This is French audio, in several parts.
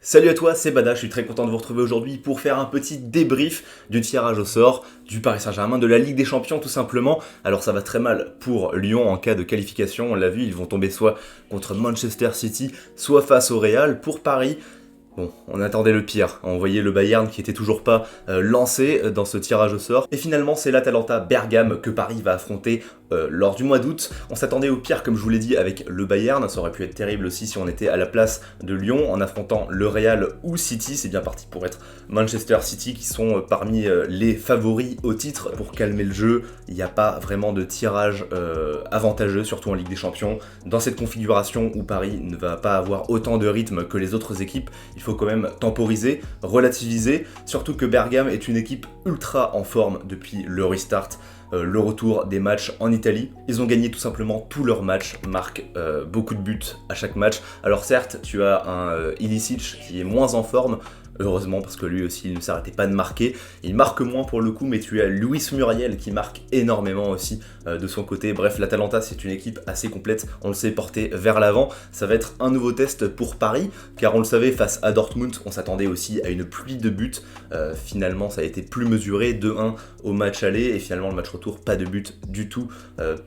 Salut à toi, c'est Bada, je suis très content de vous retrouver aujourd'hui pour faire un petit débrief du tirage au sort du Paris Saint-Germain, de la Ligue des Champions tout simplement. Alors ça va très mal pour Lyon en cas de qualification, on l'a vu, ils vont tomber soit contre Manchester City, soit face au Real. Pour Paris, bon, on attendait le pire, on voyait le Bayern qui était toujours pas lancé dans ce tirage au sort. Et finalement c'est l'Atalanta Bergame que Paris va affronter lors du mois d'août. On s'attendait au pire comme je vous l'ai dit avec le Bayern, ça aurait pu être terrible aussi si on était à la place de Lyon en affrontant le Real ou City. C'est bien parti pour être Manchester City qui sont parmi les favoris au titre. Pour calmer le jeu, il n'y a pas vraiment de tirage avantageux, surtout en Ligue des Champions. Dans cette configuration où Paris ne va pas avoir autant de rythme que les autres équipes, il faut quand même temporiser, relativiser, surtout que Bergame est une équipe ultra en forme depuis le restart. Le retour des matchs en Italie. Ils ont gagné tout simplement tous leurs matchs, marquent beaucoup de buts à chaque match. Alors certes, tu as un Ilicic qui est moins en forme, heureusement parce que lui aussi il ne s'arrêtait pas de marquer. Il marque moins pour le coup, mais tu as Luis Muriel qui marque énormément aussi de son côté. Bref, l'Atalanta c'est une équipe assez complète, on le sait, portée vers l'avant. Ça va être un nouveau test pour Paris, car on le savait, face à Dortmund, on s'attendait aussi à une pluie de buts. Finalement ça a été plus mesuré, 2-1 au match aller, et finalement le match retour, pas de but du tout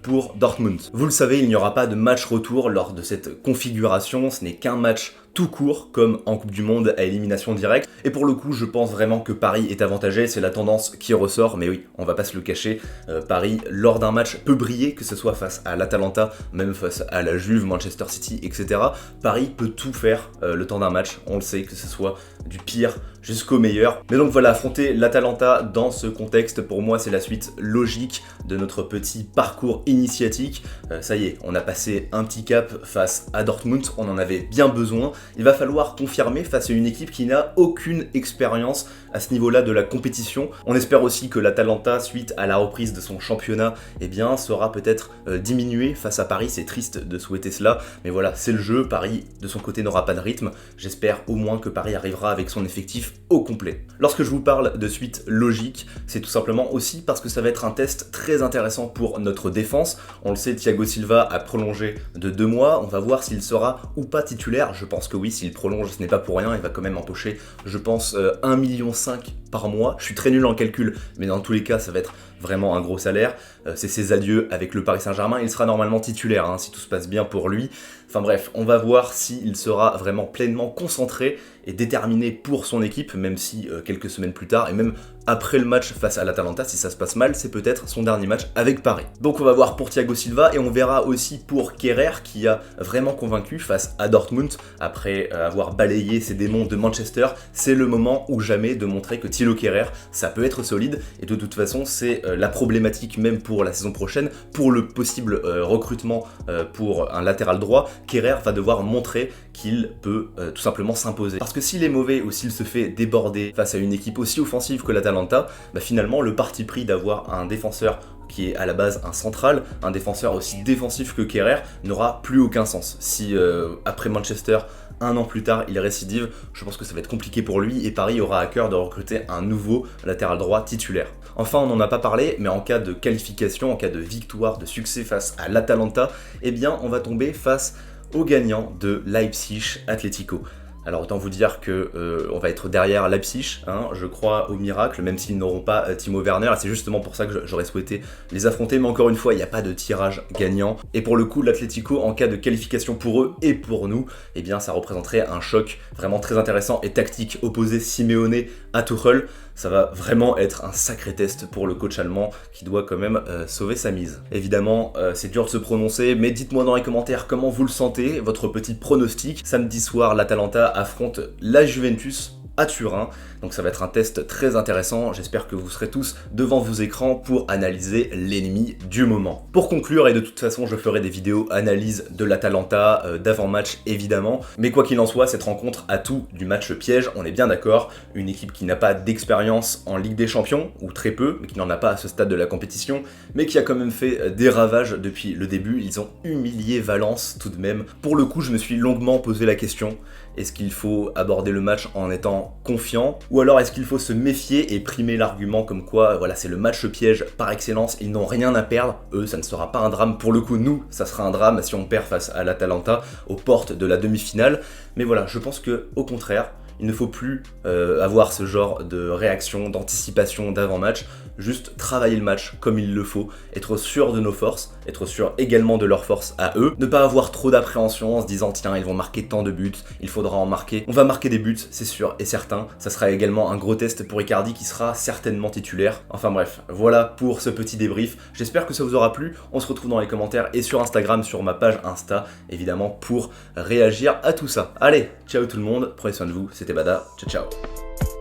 pour Dortmund. Vous le savez, il n'y aura pas de match retour lors de cette configuration, ce n'est qu'un match tout court, comme en Coupe du Monde à élimination directe. Et pour le coup, je pense vraiment que Paris est avantagé, c'est la tendance qui ressort, mais oui, on va pas se le cacher, Paris, lors d'un match, peut briller, que ce soit face à l'Atalanta, même face à la Juve, Manchester City, etc. Paris peut tout faire le temps d'un match, on le sait, que ce soit du pire jusqu'au meilleur. Mais donc voilà, affronter l'Atalanta dans ce contexte, pour moi, c'est la suite logique de notre petit parcours initiatique. Ça y est, on a passé un petit cap face à Dortmund, on en avait bien besoin. Il va falloir confirmer face à une équipe qui n'a aucune expérience à ce niveau-là de la compétition. On espère aussi que l'Atalanta, suite à la reprise de son championnat, eh bien, sera peut-être diminuée face à Paris. C'est triste de souhaiter cela, mais voilà, c'est le jeu. Paris, de son côté, n'aura pas de rythme. J'espère au moins que Paris arrivera avec son effectif au complet. Lorsque je vous parle de suite logique, c'est tout simplement aussi parce que ça va être un test très intéressant pour notre défense. On le sait, Thiago Silva a prolongé de 2 mois. On va voir s'il sera ou pas titulaire. Je pense que oui, s'il prolonge, ce n'est pas pour rien. Il va quand même empocher, je pense, 1,5 million par mois. Je suis très nul en calcul, mais dans tous les cas, ça va être vraiment un gros salaire. C'est ses adieux avec le Paris Saint-Germain. Il sera normalement titulaire, si tout se passe bien pour lui. Enfin bref, on va voir s'il sera vraiment pleinement concentré et déterminé pour son équipe, même si quelques semaines plus tard, et même après le match face à l'Atalanta, si ça se passe mal, c'est peut-être son dernier match avec Paris. Donc on va voir pour Thiago Silva, et on verra aussi pour Kehrer, qui a vraiment convaincu face à Dortmund, après avoir balayé ses démons de Manchester. C'est le moment ou jamais de montrer que Thilo Kehrer, ça peut être solide, et de toute façon, c'est la problématique même pour la saison prochaine, pour le possible recrutement pour un latéral droit. Kehrer va devoir montrer qu'il peut tout simplement s'imposer. Parce que s'il est mauvais ou s'il se fait déborder face à une équipe aussi offensive que l'Atalanta, finalement le parti pris d'avoir un défenseur qui est à la base un central, un défenseur aussi défensif que Kehrer, n'aura plus aucun sens. Si après Manchester, un an plus tard, il récidive, je pense que ça va être compliqué pour lui, et Paris aura à cœur de recruter un nouveau latéral droit titulaire. Enfin, on n'en a pas parlé, mais en cas de qualification, en cas de victoire, de succès face à l'Atalanta, eh bien on va tomber face au gagnant de Leipzig Atlético. Alors autant vous dire que on va être derrière Leipzig, je crois au miracle, même s'ils n'auront pas Timo Werner, et c'est justement pour ça que j'aurais souhaité les affronter, mais encore une fois, il n'y a pas de tirage gagnant. Et pour le coup, l'Atlético, en cas de qualification pour eux et pour nous, eh bien ça représenterait un choc vraiment très intéressant et tactique, opposé Simeone à Tuchel. Ça va vraiment être un sacré test pour le coach allemand qui doit quand même sauver sa mise. Évidemment, c'est dur de se prononcer, mais dites-moi dans les commentaires comment vous le sentez, votre petit pronostic. Samedi soir, l'Atalanta affronte la Juventus à Turin, donc ça va être un test très intéressant. J'espère que vous serez tous devant vos écrans pour analyser l'ennemi du moment. Pour conclure, et de toute façon je ferai des vidéos analyse de l'Atalanta d'avant-match évidemment, mais quoi qu'il en soit, cette rencontre a tout du match piège, on est bien d'accord. Une équipe qui n'a pas d'expérience en Ligue des Champions, ou très peu, mais qui n'en a pas à ce stade de la compétition, mais qui a quand même fait des ravages depuis le début. Ils ont humilié Valence tout de même. Pour le coup, je me suis longuement posé la question, est-ce qu'il faut aborder le match en étant confiant, ou alors est-ce qu'il faut se méfier et primer l'argument comme quoi voilà, c'est le match piège par excellence, ils n'ont rien à perdre, eux ça ne sera pas un drame. Pour le coup, nous ça sera un drame si on perd face à l'Atalanta aux portes de la demi-finale. Mais voilà, je pense que au contraire, Il ne faut plus avoir ce genre de réaction, d'anticipation d'avant-match. Juste travailler le match comme il le faut, être sûr de nos forces, être sûr également de leurs forces à eux, ne pas avoir trop d'appréhension en se disant tiens ils vont marquer tant de buts, il faudra en marquer. On va marquer des buts, c'est sûr et certain. Ça sera également un gros test pour Icardi qui sera certainement titulaire. Enfin bref, voilà pour ce petit débrief. J'espère que ça vous aura plu. On se retrouve dans les commentaires et sur Instagram, sur ma page Insta, évidemment, pour réagir à tout ça. Allez, ciao tout le monde, prenez soin de vous, c'était Bada, ciao ciao.